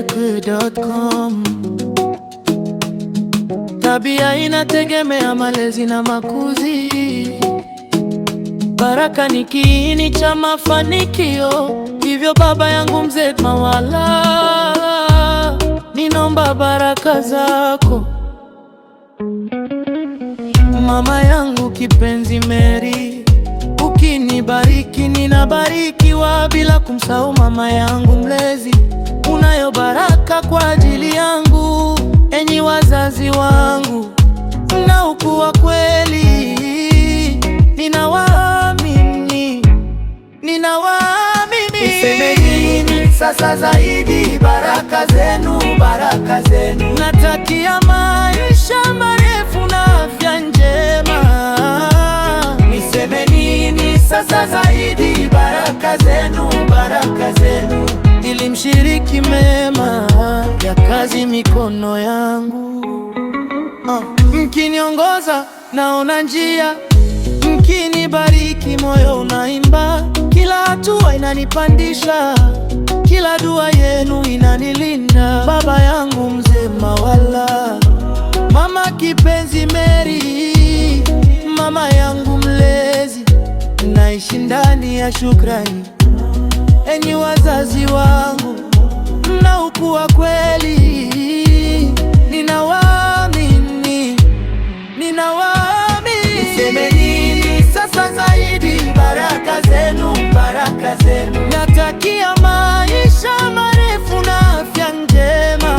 djktech.com. Tabia inategemea malezi na makuzi. Baraka ni kiini cha mafanikio, hivyo baba yangu mzee Mawala, ninomba baraka zako. Mama yangu kipenzi Mary, ukinibariki ninabarikiwa, bila kumsahau mama yangu mlezi. Unayo baraka kwa ajili yangu, enyi wazazi wangu, mnaokuwa kweli. Ninawaamini. Niseme nini sasa zaidi? Baraka zenu, baraka zenu. Natakia maisha marefu na afya njema. Niseme nini sasa zaidi? Baraka zenu, baraka zenu. Ili mshiriki mema ya kazi mikono yangu. Mkiniongoza naona njia, mkinibariki moyo unaimba. Kila hatua inanipandisha, kila dua yenu inanilinda. Baba yangu mzee Mawala, mama kipenzi Mary, mama yangu mlezi, naishi ndani ya shukrani. Enyi wazazi wangu, mnaokuwa kweli, ninawaamini. Niseme nini sasa zaidi? Baraka zenu, baraka zenu. Natakia maisha marefu na afya njema.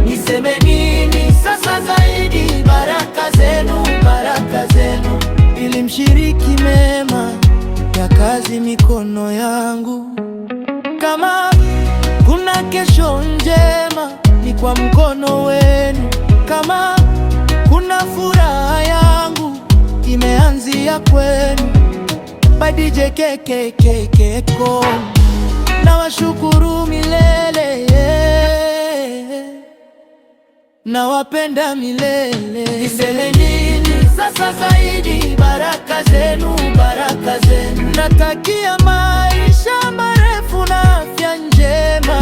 Niseme nini sasa zaidi? Baraka zenu, baraka zenu. Ili mshiriki mema ya kazi mikono yangu. Kama kuna kesho njema, ni kwa mkono wenu. Kama kuna furaha yangu, imeanzia kwenu. By djktech.com. Nawashukuru milele, nawapenda milele. Niseme nini sasa zaidi? Baraka zenu, baraka zenu. Natakia maisha marefu na afya njema.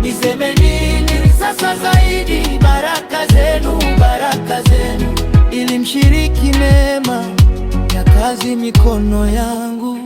Niseme nini sasa zaidi? Baraka zenu, baraka zenu. Ili mshiriki mema ya kazi mikono yangu.